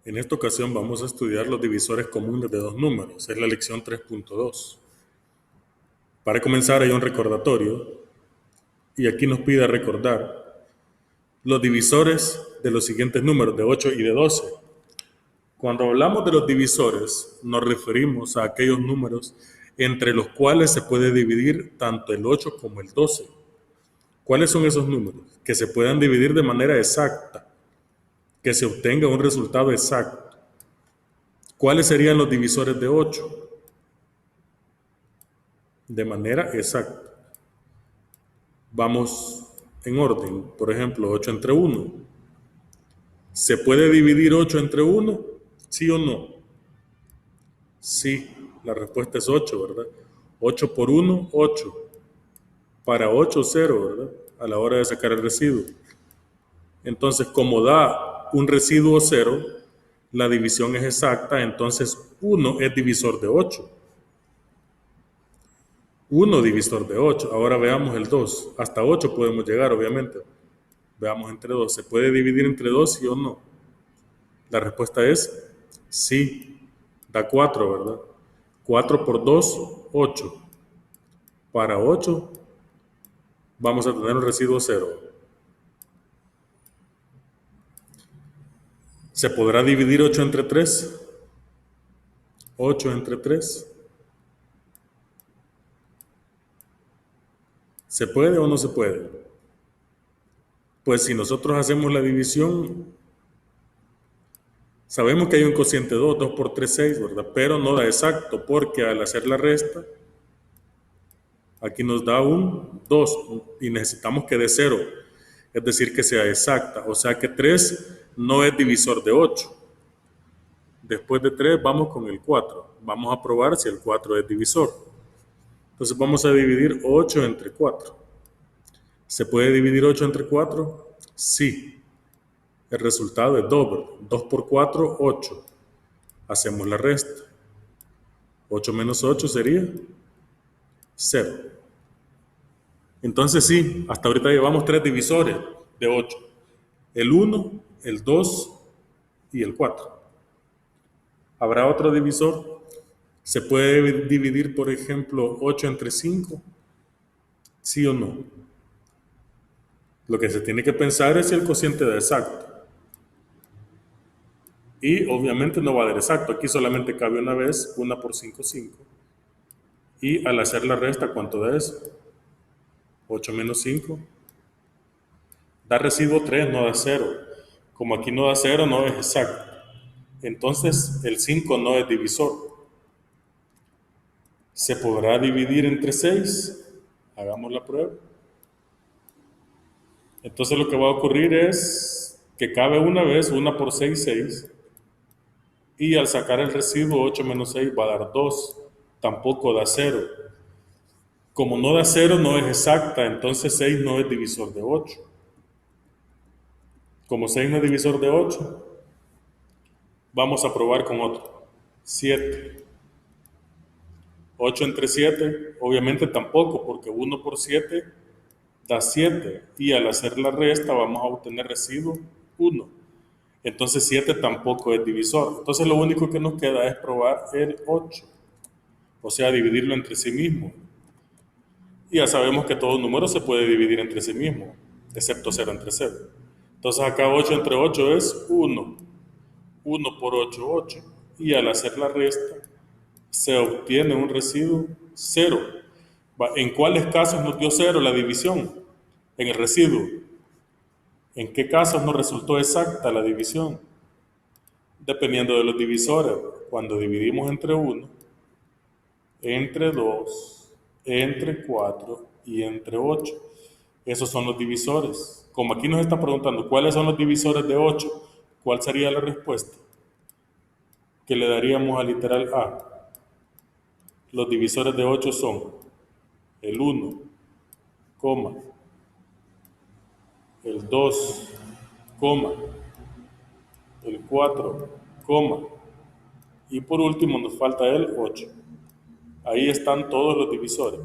En esta ocasión vamos a estudiar los divisores comunes de dos números. Es la lección 3.2. Para comenzar hay un recordatorio y aquí nos pide recordar los divisores de los siguientes números, de 8 y de 12. Cuando hablamos de los divisores nos referimos a aquellos números entre los cuales se puede dividir tanto el 8 como el 12. ¿Cuáles son esos números? Que se puedan dividir de manera exacta, que se obtenga un resultado exacto. ¿Cuáles serían los divisores de 8? De manera exacta. Vamos en orden. Por ejemplo, 8 entre 1. ¿Se puede dividir 8 entre 1? ¿Sí o no? Sí, la respuesta es 8, ¿verdad? 8 por 1, 8. Para 8, 0, ¿verdad? A la hora de sacar el residuo. Entonces, como da un residuo 0, la división es exacta, entonces 1 es divisor de 8. 1 divisor de 8. Ahora veamos el 2. Hasta 8 podemos llegar, obviamente. Veamos entre 2. ¿Se puede dividir entre 2, sí o no? La respuesta es sí. Da 4, ¿verdad? 4 por 2, 8. Para 8 vamos a tener un residuo 0. ¿Se podrá dividir 8 entre 3? 8 entre 3. ¿Se puede o no se puede? Pues si nosotros hacemos la división, sabemos que hay un cociente 2, 2 por 3, 6, ¿verdad? Pero no da exacto, porque al hacer la resta, aquí nos da un 2 y necesitamos que dé 0, es decir, que sea exacta. O sea que 3 no es divisor de 8. Después de 3 vamos con el 4. Vamos a probar si el 4 es divisor. Entonces vamos a dividir 8 entre 4. ¿Se puede dividir 8 entre 4? Sí. El resultado es doble. 2 por 4, 8. Hacemos la resta. 8 menos 8 sería 0. Entonces sí, hasta ahorita llevamos 3 divisores de 8. El 1, el 2 y el 4. ¿Habrá otro divisor? ¿Se puede dividir, por ejemplo, 8 entre 5? ¿Sí o no? Lo que se tiene que pensar es si el cociente da exacto. Y obviamente no va a dar exacto. Aquí solamente cabe una vez, 1 por 5, 5. Y al hacer la resta, ¿cuánto da eso? 8 menos 5. Da residuo 3, no da 0. Como aquí no da 0, no es exacto. Entonces el 5 no es divisor. ¿Se podrá dividir entre 6? Hagamos la prueba. Entonces lo que va a ocurrir es que cabe una vez, 1 por 6, 6. Y al sacar el residuo, 8 menos 6 va a dar 2. Tampoco da 0. Como no da 0, no es exacta, entonces 6 no es divisor de 8. Como 6 no es divisor de 8, vamos a probar con otro. 7. 8 entre 7, obviamente tampoco, porque 1 por 7 da 7. Y al hacer la resta vamos a obtener residuo 1. Entonces 7 tampoco es divisor. Entonces lo único que nos queda es probar el 8. O sea, dividirlo entre sí mismo. Y ya sabemos que todo número se puede dividir entre sí mismo, excepto 0 entre 0. Entonces acá 8 entre 8 es 1. 1 por 8, 8. Y al hacer la resta, se obtiene un residuo 0. ¿En cuáles casos nos dio 0 la división? En el residuo. ¿En qué casos nos resultó exacta la división? Dependiendo de los divisores. Cuando dividimos entre 1, entre 2, entre 4 y entre 8. Esos son los divisores. Como aquí nos está preguntando cuáles son los divisores de 8, ¿cuál sería la respuesta que le daríamos al literal A? Los divisores de 8 son el 1, coma, el 2, coma, el 4, coma, y por último nos falta el 8. Ahí están todos los divisores.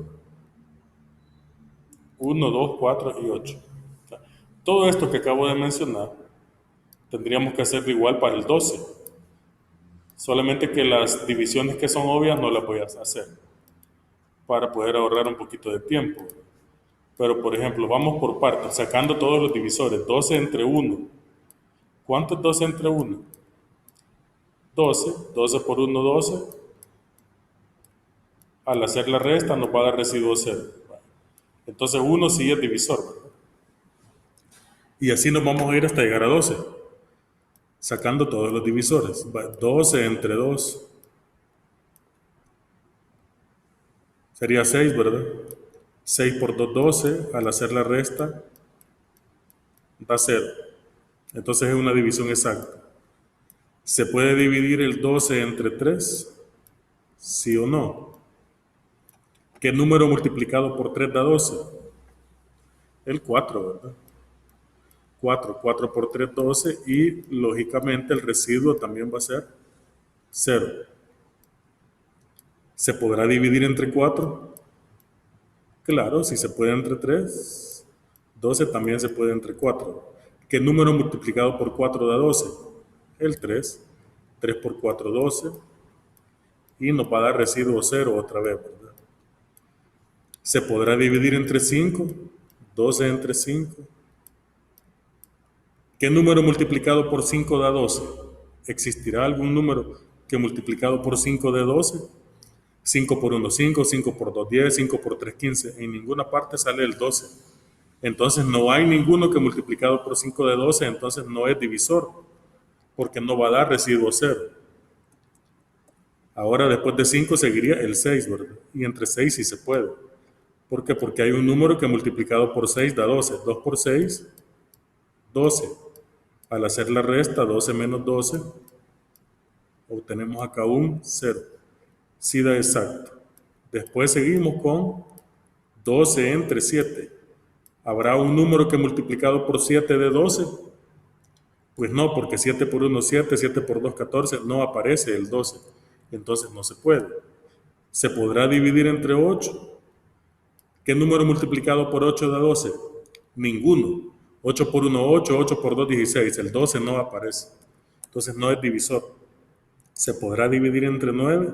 1, 2, 4 y 8. Todo esto que acabo de mencionar tendríamos que hacerlo igual para el 12. Solamente que las divisiones que son obvias no las voy a hacer para poder ahorrar un poquito de tiempo. Pero, por ejemplo, vamos por partes, sacando todos los divisores. 12 entre 1. ¿Cuánto es 12 entre 1? 12. 12 por 1, 12. Al hacer la resta nos va a dar residuo 0. Entonces 1 sí es divisor, ¿verdad? Y así nos vamos a ir hasta llegar a 12, sacando todos los divisores. 12 entre 2 sería 6, ¿verdad? 6 por 2, 12. Al hacer la resta da 0. Entonces es una división exacta. ¿Se puede dividir el 12 entre 3? ¿Sí o no? ¿Qué número multiplicado por 3 da 12? El 4, ¿verdad? 4. 4 por 3, 12. Y lógicamente el residuo también va a ser 0. ¿Se podrá dividir entre 4? Claro, si se puede entre 3, 12 también se puede entre 4. ¿Qué número multiplicado por 4 da 12? El 3. 3 por 4, 12. Y nos va a dar residuo 0 otra vez, ¿verdad? ¿Se podrá dividir entre 5? 12 entre 5. ¿Qué número multiplicado por 5 da 12? ¿Existirá algún número que multiplicado por 5 dé 12? 5 por 1, 5, 5 por 2, 10, 5 por 3, 15. En ninguna parte sale el 12. Entonces no hay ninguno que multiplicado por 5 dé 12, entonces no es divisor, porque no va a dar residuo 0. Ahora después de 5 seguiría el 6, ¿verdad? Y entre 6 sí se puede. ¿Por qué? Porque hay un número que multiplicado por 6 da 12. 2 por 6, 12. Al hacer la resta, 12 menos 12, obtenemos acá un 0. Sí da exacto. Después seguimos con 12 entre 7. ¿Habrá un número que multiplicado por 7 dé 12? Pues no, porque 7 por 1 7, 7 por 2 14, no aparece el 12. Entonces no se puede. ¿Se podrá dividir entre 8? ¿Qué número multiplicado por 8 da 12? Ninguno. 8 por 1 8, 8 por 2 16. El 12 no aparece. Entonces no es divisor. ¿Se podrá dividir entre 9?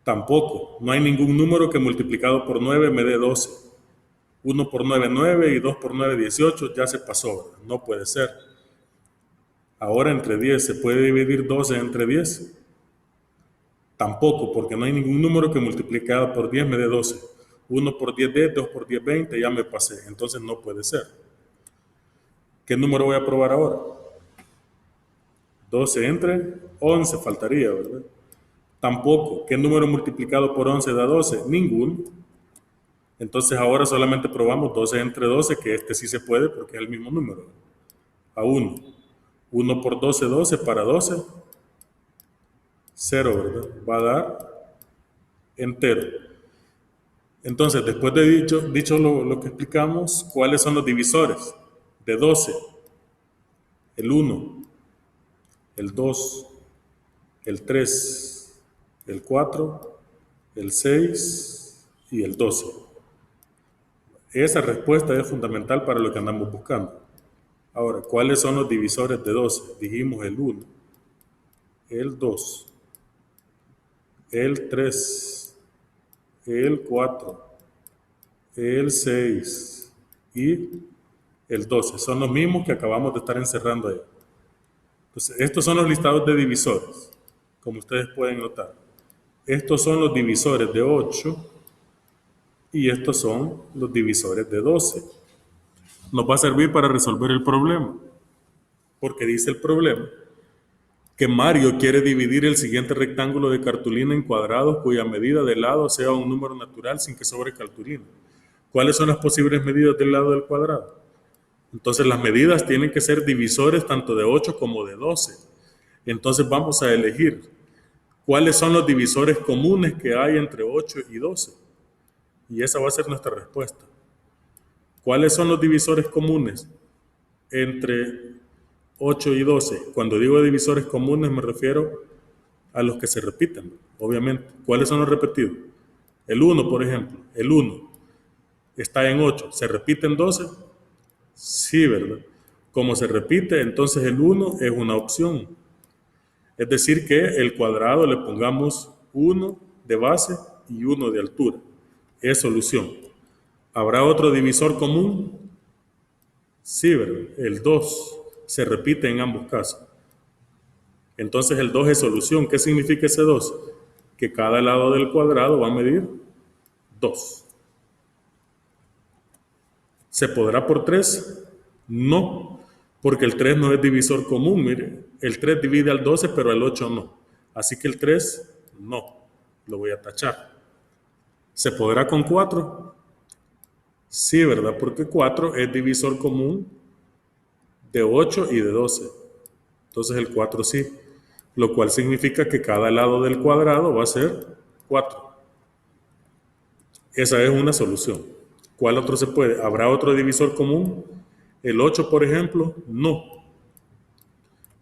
Tampoco. No hay ningún número que multiplicado por 9 me dé 12. 1 por 9, 9 y 2 por 9, 18. Ya se pasó, ¿verdad? No puede ser. Ahora entre 10, ¿se puede dividir 12 entre 10? Tampoco, porque no hay ningún número que multiplicado por 10 me dé 12. 1 por 10, 10, 2 por 10, 20, ya me pasé. Entonces no puede ser. ¿Qué número voy a probar ahora? 12 entre 11 faltaría, ¿verdad? Tampoco. ¿Qué número multiplicado por 11 da 12? Ninguno. Entonces ahora solamente probamos 12 entre 12, que este sí se puede porque es el mismo número. A 1. 1 por 12, 12 para 12. 0, ¿verdad? Va a dar entero. Entonces, después de dicho lo que explicamos, ¿cuáles son los divisores? De 12. El 1, el 2, el 3, el 4, el 6 y el 12. Esa respuesta es fundamental para lo que andamos buscando. Ahora, ¿cuáles son los divisores de 12? Dijimos el 1, el 2, el 3, el 4, el 6 y el 12. Son los mismos que acabamos de estar encerrando ahí. Entonces, estos son los listados de divisores, como ustedes pueden notar. Estos son los divisores de 8 y estos son los divisores de 12. Nos va a servir para resolver el problema, porque dice el problema que Mario quiere dividir el siguiente rectángulo de cartulina en cuadrados cuya medida del lado sea un número natural sin que sobre cartulina. ¿Cuáles son las posibles medidas del lado del cuadrado? Entonces las medidas tienen que ser divisores tanto de 8 como de 12. Entonces vamos a elegir cuáles son los divisores comunes que hay entre 8 y 12. Y esa va a ser nuestra respuesta. ¿Cuáles son los divisores comunes entre 8 y 12? Cuando digo divisores comunes me refiero a los que se repiten, obviamente. ¿Cuáles son los repetidos? El 1, por ejemplo. El 1 está en 8. ¿Se repite en 12? Sí, ¿verdad? Como se repite, entonces el 1 es una opción. Es decir, que el cuadrado le pongamos 1 de base y 1 de altura. Es solución. ¿Habrá otro divisor común? Sí, ¿verdad? El 2 se repite en ambos casos. Entonces el 2 es solución. ¿Qué significa ese 2? Que cada lado del cuadrado va a medir 2. ¿Se podrá por 3? No, porque el 3 no es divisor común. Mire, el 3 divide al 12, pero el 8 no. Así que el 3 no, lo voy a tachar. ¿Se podrá con 4? Sí, ¿verdad? Porque 4 es divisor común de 8 y de 12. Entonces el 4 sí, lo cual significa que cada lado del cuadrado va a ser 4. Esa es una solución. ¿Cuál otro se puede? ¿Habrá otro divisor común? El 8, por ejemplo, no,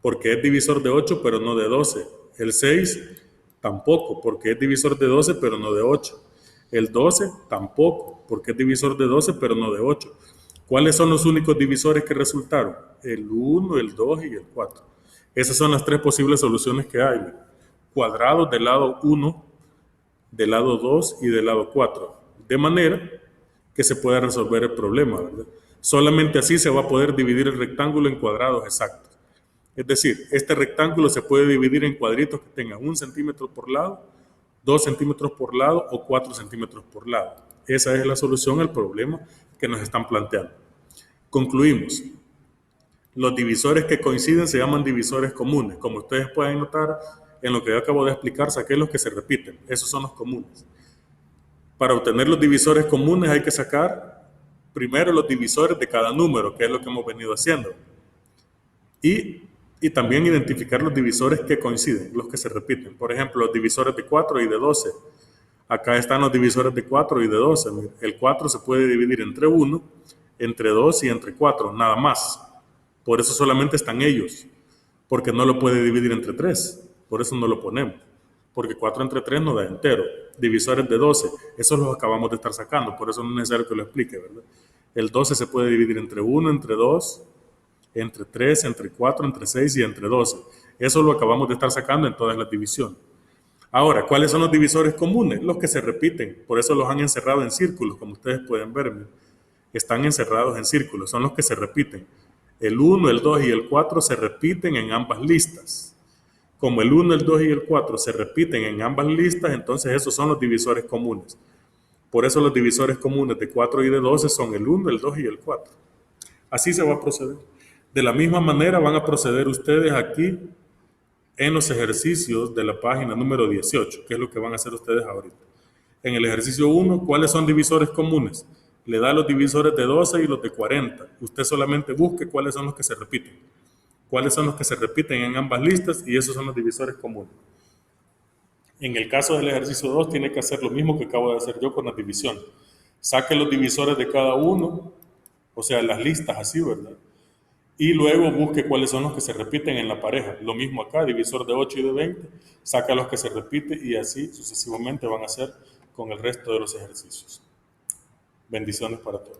porque es divisor de 8, pero no de 12. El 6, tampoco, porque es divisor de 12, pero no de 8. El 12, tampoco, porque es divisor de 12, pero no de 8. ¿Cuáles son los únicos divisores que resultaron? El 1, el 2 y el 4. Esas son las tres posibles soluciones que hay. Cuadrados del lado 1, del lado 2 y del lado 4. De manera que se pueda resolver el problema, ¿verdad? Solamente así se va a poder dividir el rectángulo en cuadrados exactos. Es decir, este rectángulo se puede dividir en cuadritos que tengan 1 centímetro por lado, 2 centímetros por lado o 4 centímetros por lado. Esa es la solución al problema que nos están planteando. Concluimos. Los divisores que coinciden se llaman divisores comunes. Como ustedes pueden notar, en lo que yo acabo de explicar, saqué los que se repiten. Esos son los comunes. Para obtener los divisores comunes hay que sacar primero los divisores de cada número, que es lo que hemos venido haciendo. Y también identificar los divisores que coinciden, los que se repiten. Por ejemplo, los divisores de 4 y de 12. Acá están los divisores de 4 y de 12. El 4 se puede dividir entre 1, entre 2 y entre 4, nada más. Por eso solamente están ellos, porque no lo puede dividir entre 3. Por eso no lo ponemos, porque 4 entre 3 no da entero. Divisores de 12, esos los acabamos de estar sacando, por eso no es necesario que lo explique, ¿verdad? El 12 se puede dividir entre 1, entre 2, entre 3, entre 4, entre 6 y entre 12. Eso lo acabamos de estar sacando en todas las divisiones. Ahora, ¿cuáles son los divisores comunes? Los que se repiten, por eso los han encerrado en círculos, como ustedes pueden ver. Están encerrados en círculos, son los que se repiten. El 1, el 2 y el 4 se repiten en ambas listas. Como el 1, el 2 y el 4 se repiten en ambas listas, entonces esos son los divisores comunes. Por eso los divisores comunes de 4 y de 12 son el 1, el 2 y el 4. Así se va a proceder. De la misma manera van a proceder ustedes aquí en los ejercicios de la página número 18, que es lo que van a hacer ustedes ahorita. En el ejercicio 1, ¿cuáles son divisores comunes? Le da los divisores de 12 y los de 40. Usted solamente busque cuáles son los que se repiten. Cuáles son los que se repiten en ambas listas y esos son los divisores comunes. En el caso del ejercicio 2 tiene que hacer lo mismo que acabo de hacer yo con la división. Saque los divisores de cada uno, o sea, las listas así, ¿verdad? Y luego busque cuáles son los que se repiten en la pareja. Lo mismo acá, divisor de 8 y de 20, saca los que se repiten y así sucesivamente van a hacer con el resto de los ejercicios. Bendiciones para todos.